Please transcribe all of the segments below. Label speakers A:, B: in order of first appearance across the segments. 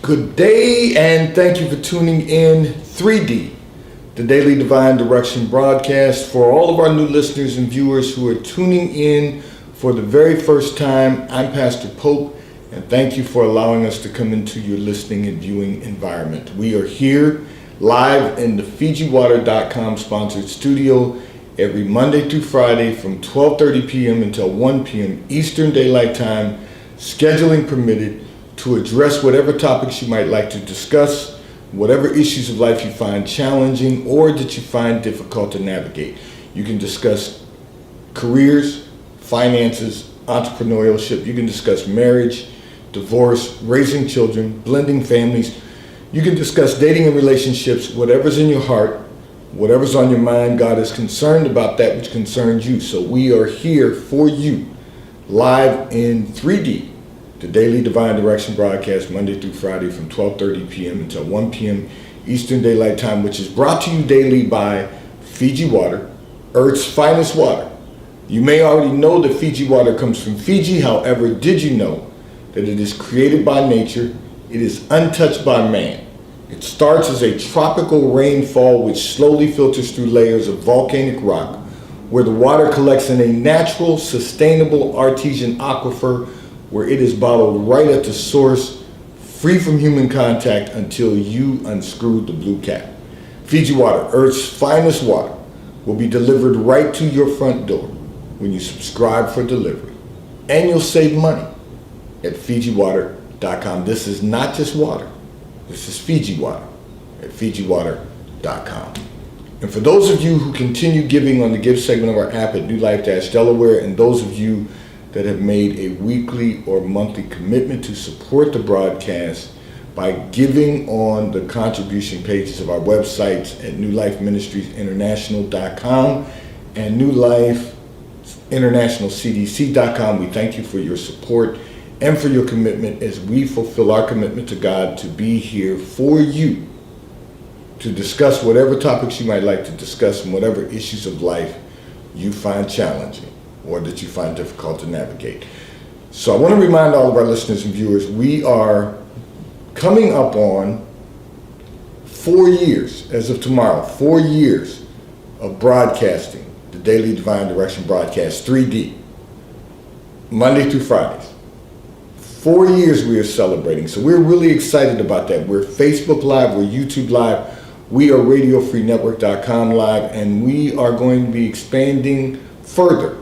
A: Good day, and thank you for tuning in 3D, the Daily Divine Direction broadcast. For all of our new listeners and viewers who are tuning in for the very first time, I'm Pastor Pope, and thank you for allowing us to come into your listening and viewing environment. We are here live in the FijiWater.com sponsored studio every Monday through Friday from 12:30 p.m. until 1 p.m. Eastern Daylight Time, scheduling permitted, to address whatever topics you might like to discuss, whatever issues of life you find challenging or that you find difficult to navigate. You can discuss careers, finances, entrepreneurship. You can discuss marriage, divorce, raising children, blending families. You can discuss dating and relationships, whatever's in your heart, whatever's on your mind. God is concerned about that which concerns you. So we are here for you, live in 3D. The Daily Divine Direction broadcast Monday through Friday from 12:30 p.m. until 1 p.m. Eastern Daylight Time, which is brought to you daily by Fiji Water, Earth's finest water. You may already know that Fiji water comes from Fiji. However, did you know that it is created by nature? It is untouched by man. It starts as a tropical rainfall which slowly filters through layers of volcanic rock, where the water collects in a natural, sustainable artesian aquifer, where it is bottled right at the source, free from human contact until you unscrew the blue cap. Fiji Water, Earth's finest water, will be delivered right to your front door when you subscribe for delivery. And you'll save money at FijiWater.com. This is not just water. This is Fiji Water at FijiWater.com. And for those of you who continue giving on the give segment of our app at New Life-Delaware, and those of you that have made a weekly or monthly commitment to support the broadcast by giving on the contribution pages of our websites at newlifeministriesinternational.com and newlifeinternationalcdc.com. We thank you for your support and for your commitment as we fulfill our commitment to God to be here for you, to discuss whatever topics you might like to discuss and whatever issues of life you find challenging or that you find difficult to navigate. So I want to remind all of our listeners and viewers, we are coming up on 4 years, as of tomorrow, 4 years of broadcasting the Daily Divine Direction broadcast, 3D, Monday through Fridays. 4 years we are celebrating, so we're really excited about that. We're Facebook Live, we're YouTube Live, we are RadioFreeNetwork.com Live, and we are going to be expanding further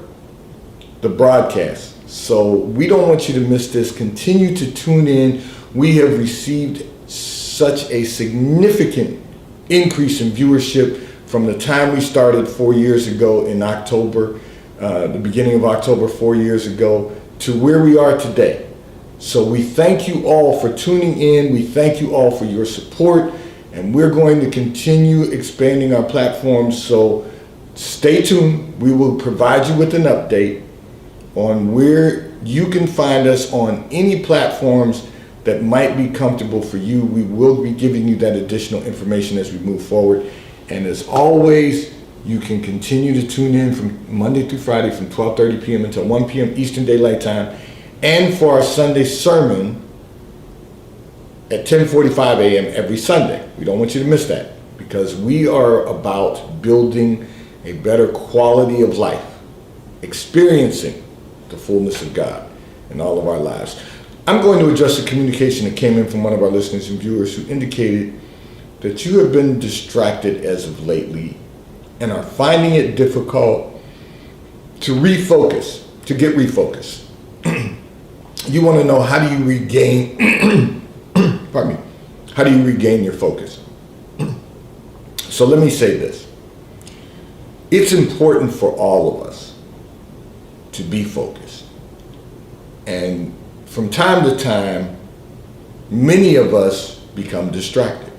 A: the broadcast. So we don't want you to miss this. Continue to tune in. We have received such a significant increase in viewership from the time we started 4 years ago in October, the beginning of October 4 years ago, to where we are today. So we thank you all for tuning in. We thank you all for your support, and we're going to continue expanding our platforms. So stay tuned. We will provide you with an update on where you can find us on any platforms that might be comfortable for you. We will be giving you that additional information as we move forward. And as always, you can continue to tune in from Monday through Friday from 12:30 p.m. until 1 p.m. Eastern Daylight Time, and for our Sunday sermon at 10:45 a.m. every Sunday. We don't want you to miss that, because we are about building a better quality of life, experiencing the fullness of God in all of our lives. I'm going to address a communication that came in from one of our listeners and viewers who indicated that you have been distracted as of lately and are finding it difficult to refocus, to get refocused. You want to know, how do you regain, pardon me, how do you regain your focus? So let me say this. It's important for all of us to be focused. And from time to time, many of us become distracted.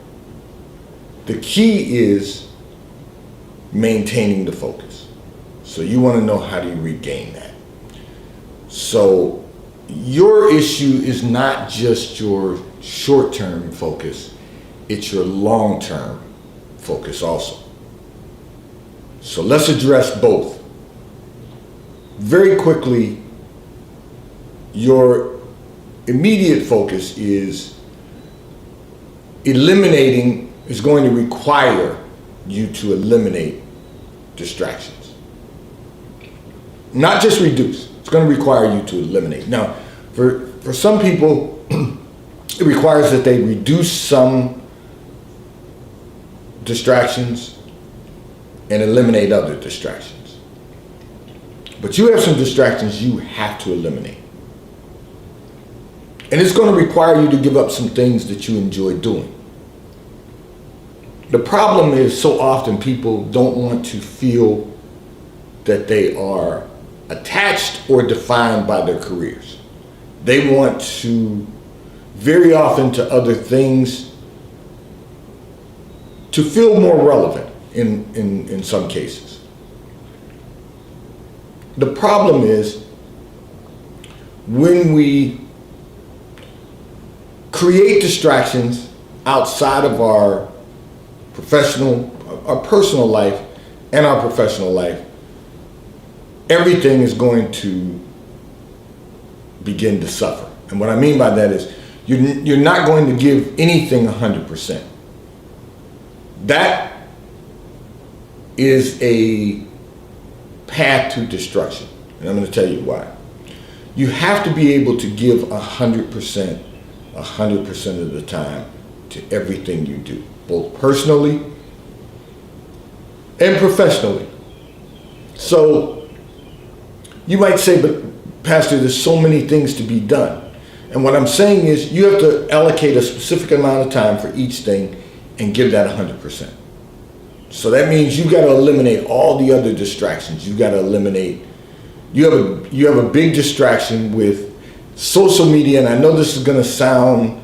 A: The key is maintaining the focus. So you want to know, how do you regain that? So your issue is not just your short-term focus, it's your long-term focus also. So let's address both. Very quickly, your immediate focus is eliminating is going to require you to eliminate distractions. Not just reduce. It's going to require you to eliminate. Now, for some people, it requires that they reduce some distractions and eliminate other distractions. But you have some distractions you have to eliminate. And it's going to require you to give up some things that you enjoy doing. The problem is, so often people don't want to feel that they are attached or defined by their careers. They want to, very often, to other things to feel more relevant in some cases. The problem is when we create distractions outside of our personal life and our professional life, everything is going to begin to suffer. And what I mean by that is you're not going to give anything 100%. That is a path to destruction. And I'm going to tell you why. You have to be able to give 100% of the time to everything you do, both personally and professionally. So you might say, but Pastor, there's so many things to be done. And what I'm saying is you have to allocate a specific amount of time for each thing and give that 100%. So that means you've got to eliminate all the other distractions. You've got to eliminate, you have a big distraction with social media, and I know this is going to sound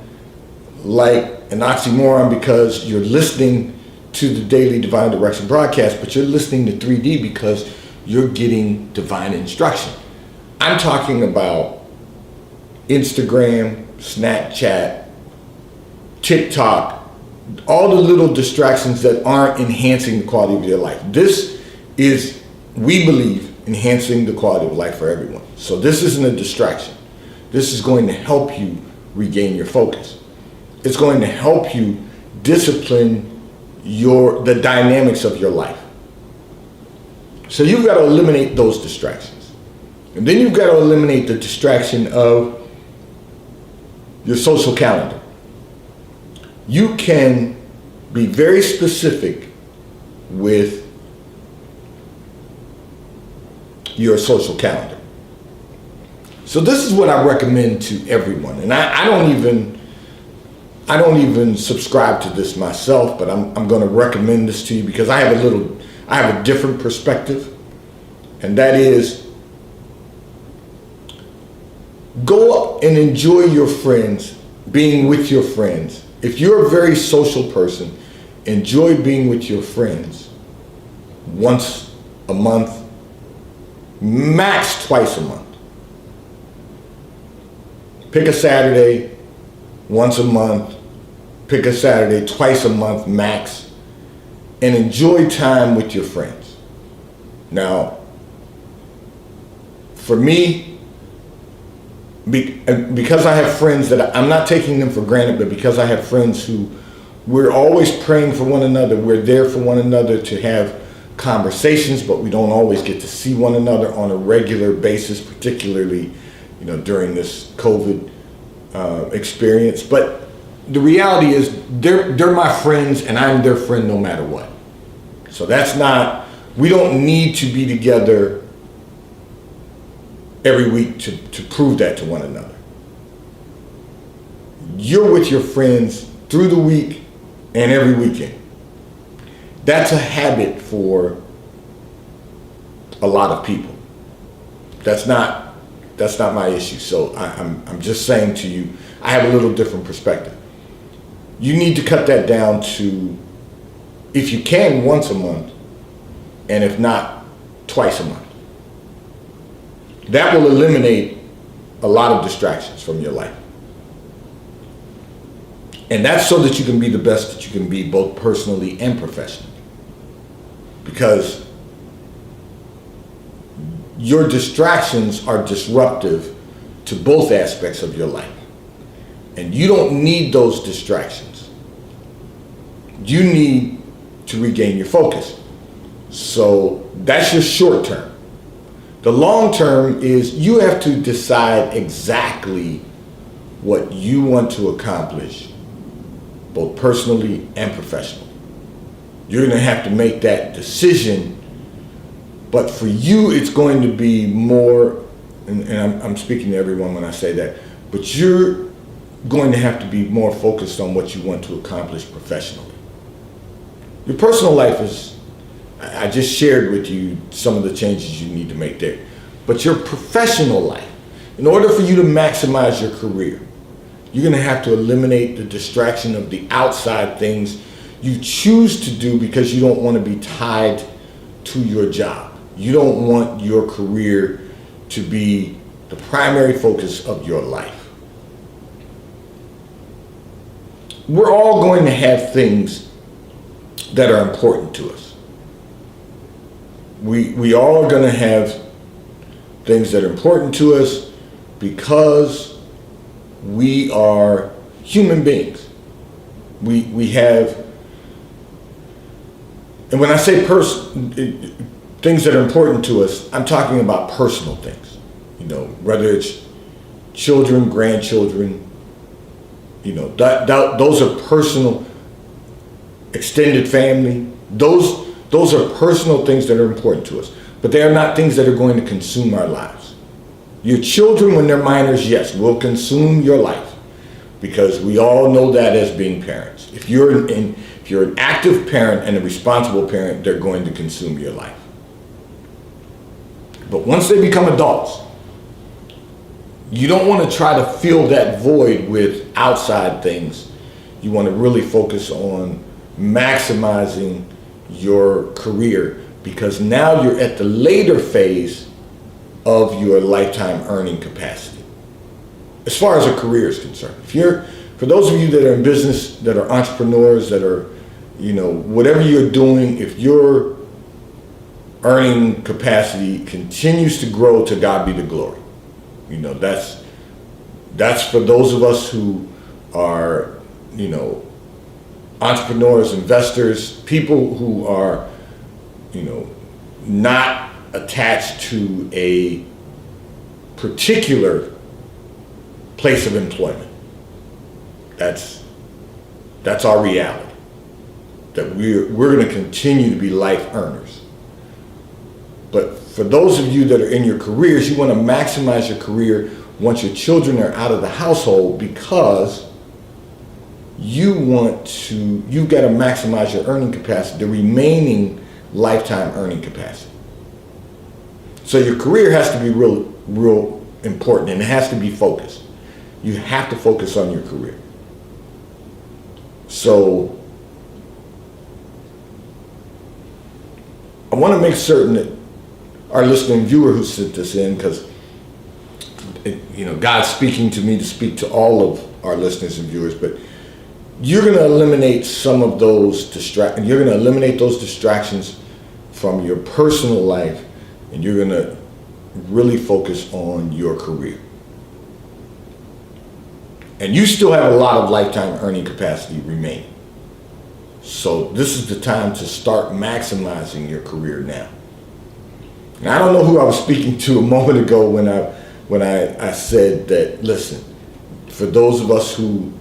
A: like an oxymoron because you're listening to the Daily Divine Direction broadcast, but you're listening to 3D because you're getting divine instruction. I'm talking about Instagram, Snapchat, TikTok, all the little distractions that aren't enhancing the quality of your life. This is, we believe, enhancing the quality of life for everyone. So this isn't a distraction. This is going to help you regain your focus. It's going to help you discipline the dynamics of your life. So you've got to eliminate those distractions. And then you've got to eliminate the distraction of your social calendar. You can be very specific with your social calendar. So this is what I recommend to everyone. And I don't even subscribe to this myself, but I'm going to recommend this to you because I have a different perspective. And that is, go up and enjoy your friends, being with your friends. If you're a very social person, enjoy being with your friends once a month, max twice a month. Pick a Saturday once a month, pick a Saturday twice a month max, and enjoy time with your friends. Now, for me, because I have friends that I'm not taking them for granted, but because I have friends who we're always praying for one another, we're there for one another to have conversations, but we don't always get to see one another on a regular basis, particularly, during this COVID experience. But the reality is they're my friends and I'm their friend no matter what. So we don't need to be together every week to prove that to one another. You're with your friends through the week and every weekend. That's a habit for a lot of people. That's not my issue. So I'm just saying to you, I have a little different perspective. You need to cut that down to, if you can, once a month, and if not, twice a month. That will eliminate a lot of distractions from your life. And that's so that you can be the best that you can be, both personally and professionally. Because your distractions are disruptive to both aspects of your life. And you don't need those distractions. you need to regain your focus. So that's your short term. The long term is you have to decide exactly what you want to accomplish, both personally and professionally. You're going to have to make that decision, but for you, it's going to be more, and I'm speaking to everyone when I say that, but you're going to have to be more focused on what you want to accomplish professionally. Your personal life is, I just shared with you some of the changes you need to make there. But your professional life, in order for you to maximize your career, you're going to have to eliminate the distraction of the outside things you choose to do because you don't want to be tied to your job. You don't want your career to be the primary focus of your life. We're all going to have things that are important to us. We all are going to have things that are important to us because we are human beings. We have, and when I say things that are important to us, I'm talking about personal things. You know, whether it's children, grandchildren, you know, those are personal, extended family. Those are personal things that are important to us, but they are not things that are going to consume our lives. Your children, when they're minors, yes, will consume your life, because we all know that as being parents. If you're an active parent and a responsible parent, they're going to consume your life. But once they become adults, you don't want to try to fill that void with outside things. You want to really focus on maximizing your career, because now you're at the later phase of your lifetime earning capacity as far as a career is concerned. For those of you that are in business, that are entrepreneurs, that are, you know, whatever you're doing, if your earning capacity continues to grow, to God be the glory. You know, that's for those of us who are, you know, entrepreneurs, investors, people who are, you know, not attached to a particular place of employment. That's our reality. That we're going to continue to be life earners. But for those of you that are in your careers, you want to maximize your career once your children are out of the household, because you've got to maximize your earning capacity, the remaining lifetime earning capacity. So your career has to be real important, and it has to be focused. You have to focus on your career. So I want to make certain that our listening viewer who sent this in, because you know, God's speaking to me to speak to all of our listeners and viewers, but you're going to eliminate some of those you're going to eliminate those distractions from your personal life, and you're going to really focus on your career. And you still have a lot of lifetime earning capacity remaining. So this is the time to start maximizing your career now. And I don't know who I was speaking to a moment ago when I said that, listen, for those of us who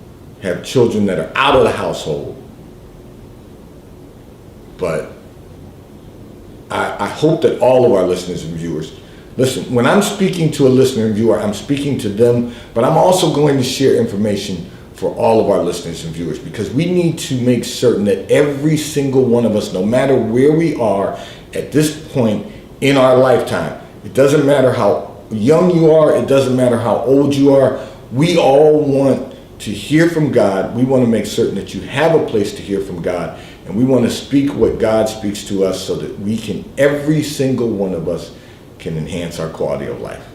A: have children that are out of the household, but I hope that all of our listeners and viewers, listen, when I'm speaking to a listener and viewer, I'm speaking to them, but I'm also going to share information for all of our listeners and viewers, because we need to make certain that every single one of us, no matter where we are at this point in our lifetime, it doesn't matter how young you are, it doesn't matter how old you are, we all want to hear from God. We want to make certain that you have a place to hear from God, and we want to speak what God speaks to us, so that we can, every single one of us, can enhance our quality of life.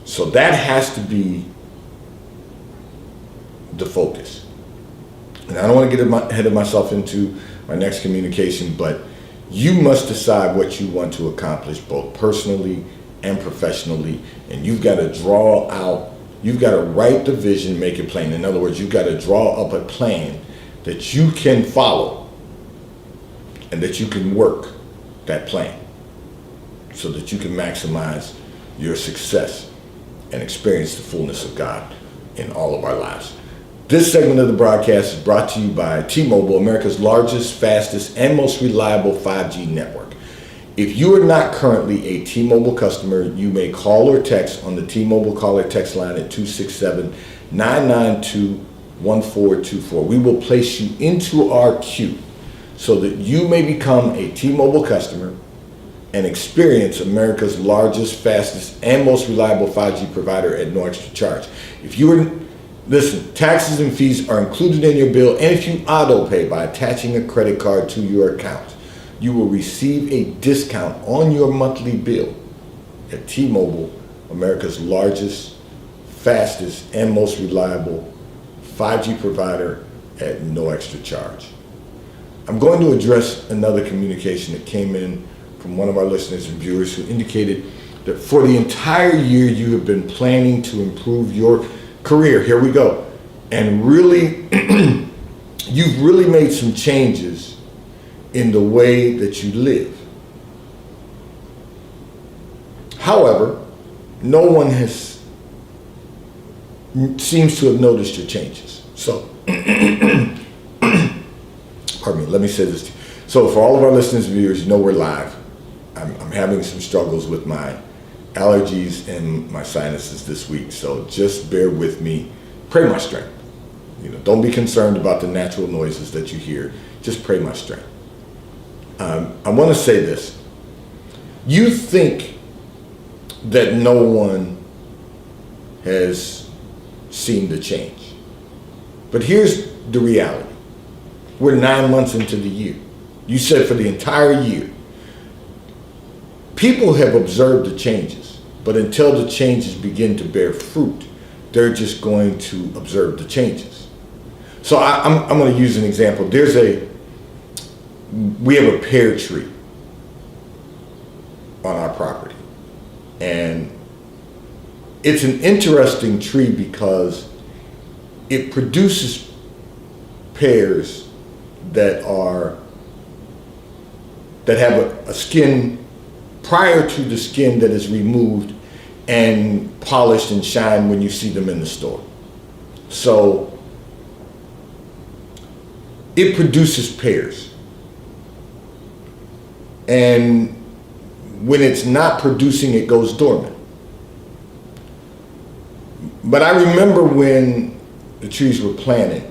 A: So that has to be the focus. And I don't want to get ahead of myself into my next communication, but you must decide what you want to accomplish, both personally and professionally, and you've got to draw out You've got to write the vision, make it plain. In other words, you've got to draw up a plan that you can follow and that you can work that plan so that you can maximize your success and experience the fullness of God in all of our lives. This segment of the broadcast is brought to you by T-Mobile, America's largest, fastest, and most reliable 5G network. If you are not currently a T-Mobile customer, you may call or text on the T-Mobile call or text line at 267-992-1424. We will place you into our queue so that you may become a T-Mobile customer and experience America's largest, fastest, and most reliable 5G provider at no extra charge. Listen, taxes and fees are included in your bill, and if you auto pay by attaching a credit card to your account, you will receive a discount on your monthly bill at T-Mobile, America's largest, fastest, and most reliable 5G provider at no extra charge. I'm going to address another communication that came in from one of our listeners and viewers who indicated that for the entire year you have been planning to improve your career. Here we go. And really, you've really made some changes in the way that you live. However, no one seems to have noticed your changes. So, pardon me, let me say this to you. So for all of our listeners and viewers, you know we're live. I'm having some struggles with my allergies and my sinuses this week, so just bear with me. Pray my strength. Don't be concerned about the natural noises that you hear. Just pray my strength. I want to say this. You think that no one has seen the change, but here's the reality. We're 9 months into the year. You said for the entire year. People have observed the changes, but until the changes begin to bear fruit, they're just going to observe the changes. So I'm going to use an example. We have a pear tree on our property, and it's an interesting tree because it produces pears that have a skin prior to the skin that is removed and polished and shine when you see them in the store. So it produces pears. And when it's not producing, it goes dormant. But I remember when the trees were planted,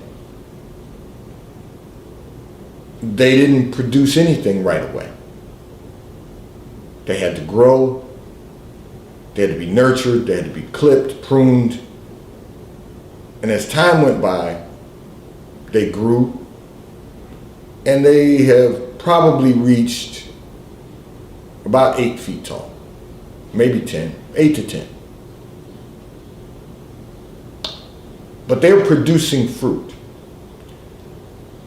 A: they didn't produce anything right away. They had to grow, they had to be nurtured, they had to be clipped, pruned. And as time went by, they grew, and they have probably reached about 8 feet tall, maybe 10, 8 to 10. But they're producing fruit,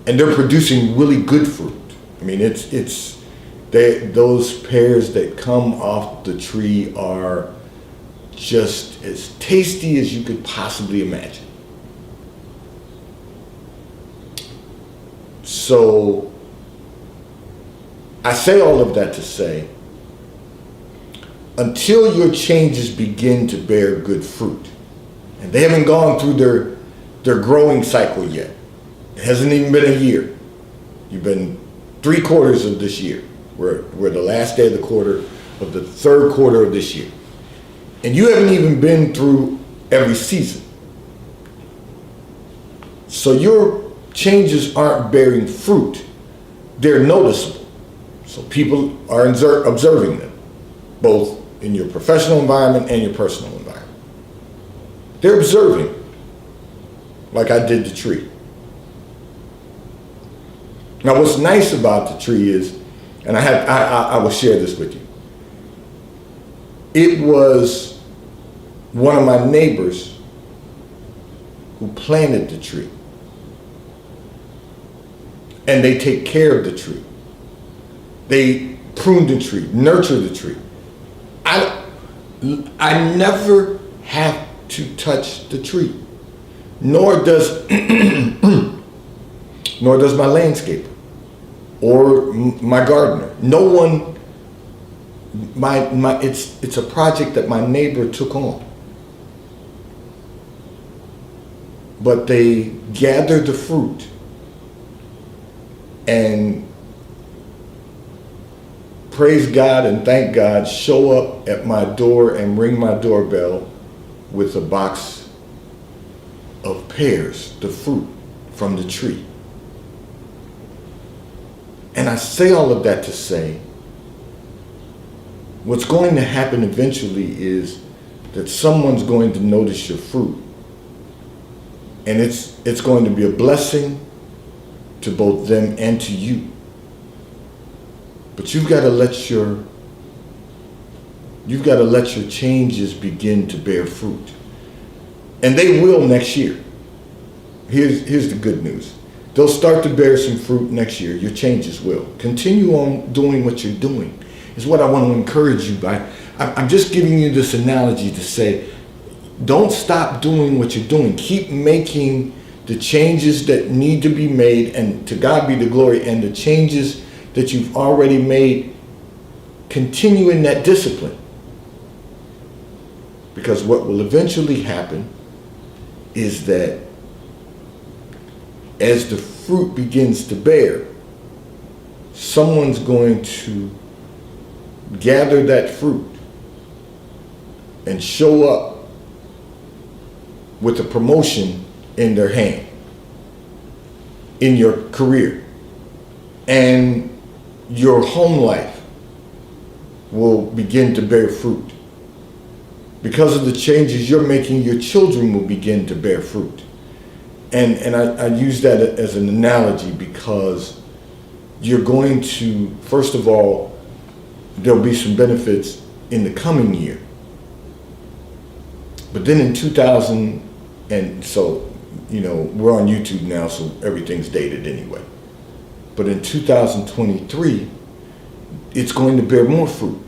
A: and they're producing really good fruit. I mean, those pears that come off the tree are just as tasty as you could possibly imagine. So I say all of that to say, until your changes begin to bear good fruit, and they haven't gone through their growing cycle yet. It hasn't even been a year. You've been 3/4 of this year. We're the last day of the third quarter of this year. And you haven't even been through every season. So your changes aren't bearing fruit. They're noticeable. So people are observing them, both in your professional environment and your personal environment. They're observing, like I did the tree. Now what's nice about the tree is, and I will share this with you. It was one of my neighbors who planted the tree. And they take care of the tree. They prune the tree, nurture the tree. I never have to touch the tree. Nor does nor does my landscaper or my gardener. No one. It's a project that my neighbor took on. But they gather the fruit and praise God and thank God, show up at my door and ring my doorbell with a box of pears, the fruit from the tree. And I say all of that to say, what's going to happen eventually is that someone's going to notice your fruit. And it's going to be a blessing to both them and to you. But you've got to let your changes begin to bear fruit. And they will next year. Here's the good news. They'll start to bear some fruit next year. Your changes will. Continue on doing what you're doing, is what I want to encourage you by. I'm just giving you this analogy to say, don't stop doing what you're doing. Keep making the changes that need to be made, and to God be the glory. And the changes that you've already made, continue in that discipline. Because what will eventually happen is that as the fruit begins to bear, someone's going to gather that fruit and show up with a promotion in their hand, in your career, and your home life will begin to bear fruit. Because of the changes you're making, your children will begin to bear fruit. And I use that as an analogy because you're going to, first of all, there'll be some benefits in the coming year. But then in 2000, and so, we're on YouTube now, so everything's dated anyway. But in 2023, it's going to bear more fruit.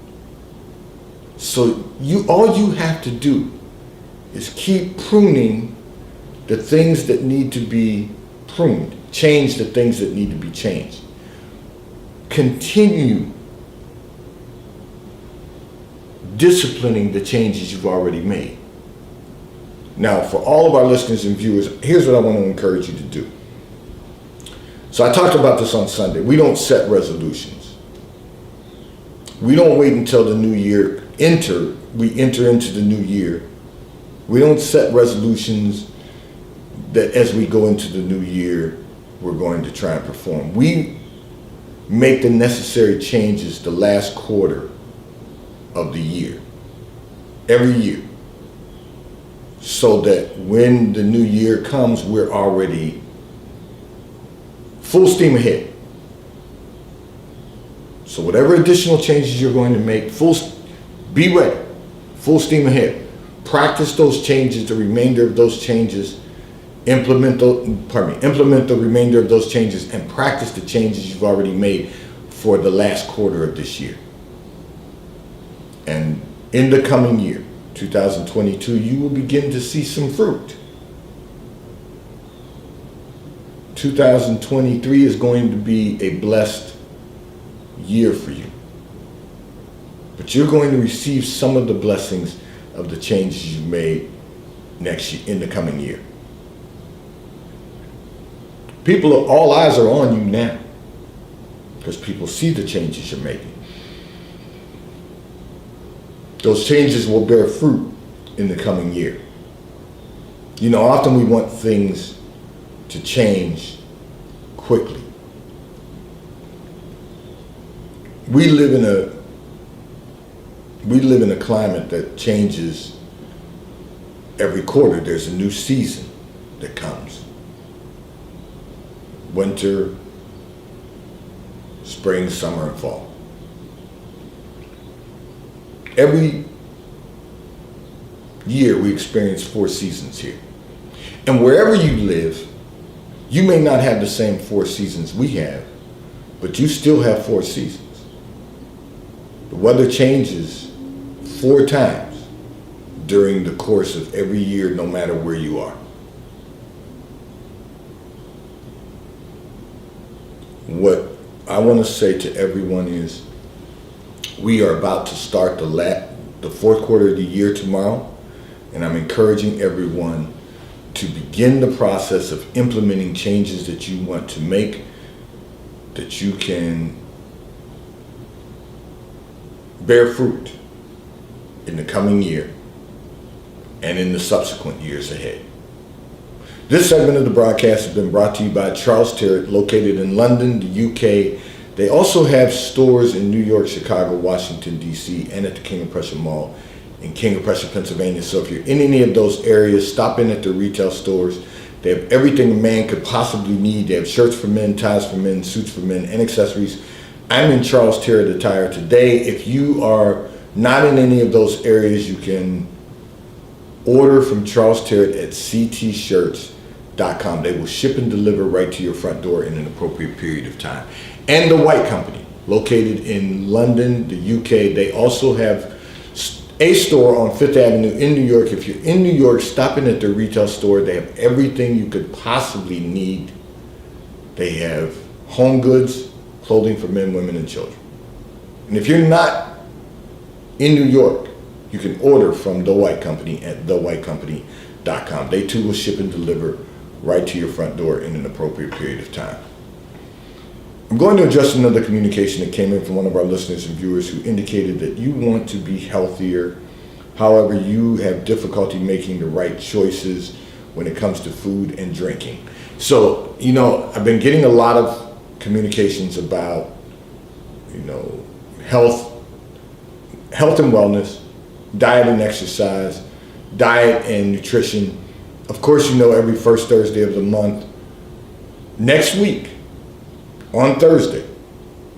A: So all you have to do is keep pruning the things that need to be pruned, change the things that need to be changed. Continue disciplining the changes you've already made. Now, for all of our listeners and viewers, here's what I want to encourage you to do. So I talked about this on Sunday. We don't set resolutions. We don't wait until the new year we enter into the new year. We don't set resolutions that as we go into the new year, we're going to try and perform. We make the necessary changes the last quarter of the year, every year, so that when the new year comes, we're already full steam ahead. So whatever additional changes you're going to make, be ready, full steam ahead. Practice those changes, the remainder of those changes. Implement the remainder of those changes and practice the changes you've already made for the last quarter of this year. And in the coming year, 2022, you will begin to see some fruit. 2023 is going to be a blessed year for you. But you're going to receive some of the blessings of the changes you've made next year, in the coming year. All eyes are on you now because people see the changes you're making. Those changes will bear fruit in the coming year. Often we want things to change quickly. We live in a climate that changes every quarter. There's a new season that comes. Winter, spring, summer, and fall. Every year we experience 4 seasons here. And wherever you live, you may not have the same 4 seasons we have, but you still have 4 seasons. The weather changes 4 times during the course of every year, no matter where you are. What I want to say to everyone is we are about to start the fourth quarter of the year tomorrow, and I'm encouraging everyone to begin the process of implementing changes that you want to make, that you can bear fruit in the coming year and in the subsequent years ahead. This segment of the broadcast has been brought to you by Charles Tyrwhitt, located in London, the UK. They also have stores in New York, Chicago, Washington, D.C., and at the King of Prussia Mall in King of Prussia, Pennsylvania. So if you're in any of those areas, stop in at their retail stores. They have everything a man could possibly need. They have shirts for men, ties for men, suits for men, and accessories. I'm in Charles Tyrwhitt Attire today. If you are not in any of those areas, you can order from Charles Tyrwhitt at ctshirts.com. They will ship and deliver right to your front door in an appropriate period of time. And The White Company, located in London, the UK. They also have a store on Fifth Avenue in New York. If you're in New York, stop in at their retail store. They have everything you could possibly need. They have home goods, clothing for men, women, and children. And if you're not in New York, you can order from The White Company at thewhitecompany.com. They too will ship and deliver right to your front door in an appropriate period of time. I'm going to address another communication that came in from one of our listeners and viewers who indicated that you want to be healthier. However, you have difficulty making the right choices when it comes to food and drinking. So, I've been getting a lot of communications about, health and wellness, diet and exercise, diet and nutrition. Of course, every first Thursday of the month. Next week, on Thursday,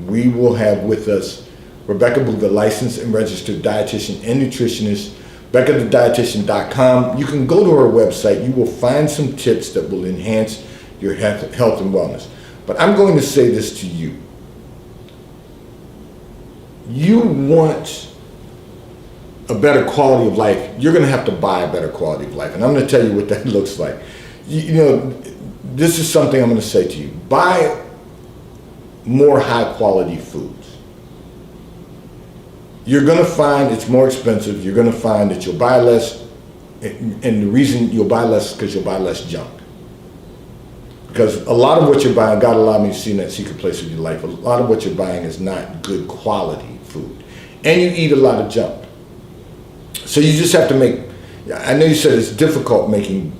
A: we will have with us Rebecca Booga, licensed and registered dietitian and nutritionist, BeccaTheDietitian.com. You can go to her website. You will find some tips that will enhance your health and wellness. But I'm going to say this to you. You want a better quality of life, you're going to have to buy a better quality of life. And I'm going to tell you what that looks like. This is something I'm going to say to you. Buy more high quality foods. You're going to find it's more expensive. You're going to find that you'll buy less. And the reason you'll buy less is because you'll buy less junk. Because a lot of what you're buying, God allow me to see in that secret place of your life, a lot of what you're buying is not good quality food. And you eat a lot of junk. So you just have to I know you said it's difficult making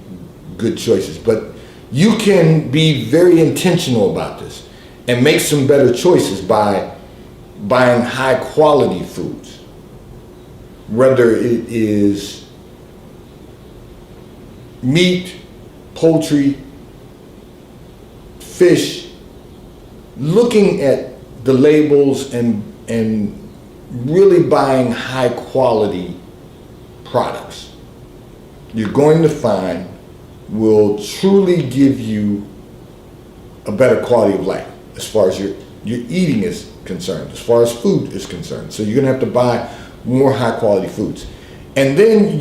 A: good choices, but you can be very intentional about this and make some better choices by buying high quality foods. Whether it is meat, poultry, fish, looking at the labels and really buying high quality products, you're going to find will truly give you a better quality of life as far as your eating is concerned, as far as food is concerned. So you're gonna have to buy more high quality foods. And then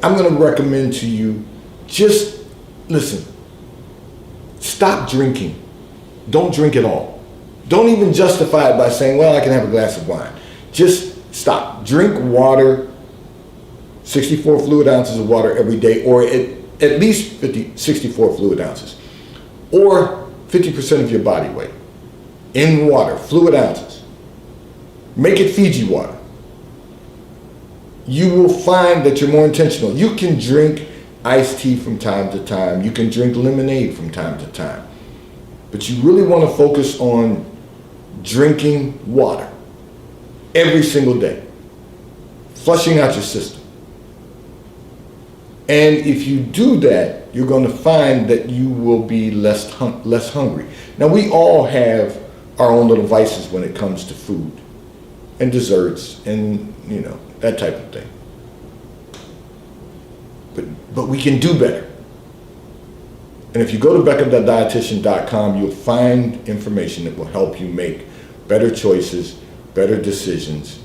A: I'm gonna recommend to you, just listen, stop drinking. Don't drink at all. Don't even justify it by saying, well, I can have a glass of wine. Just stop. Drink water, 64 fluid ounces of water every day, or at least 64 fluid ounces, or 50% of your body weight in water, fluid ounces. Make it Fiji water. You will find that you're more intentional. You can drink iced tea from time to time. You can drink lemonade from time to time. But you really want to focus on drinking water every single day, flushing out your system. And if you do that, you're going to find that you will be less hungry. Now, we all have our own little vices when it comes to food and desserts and, that type of thing. But we can do better. And if you go to BeccaTheDietitian.com, you'll find information that will help you make better choices, better decisions,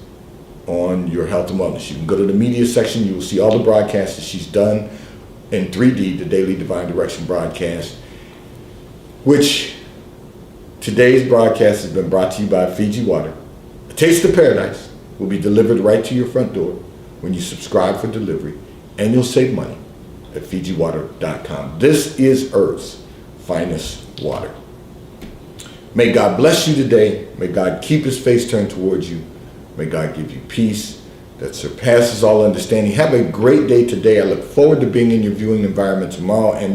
A: on your health and wellness. You can go to the media section. You will see all the broadcasts that she's done in 3D, the Daily Divine Direction broadcast, which today's broadcast has been brought to you by Fiji Water. A taste of paradise will be delivered right to your front door when you subscribe for delivery, and you'll save money at FijiWater.com. This is Earth's finest water. May God bless you today. May God keep his face turned towards you. May God give you peace that surpasses all understanding. Have a great day today. I look forward to being in your viewing environment tomorrow. And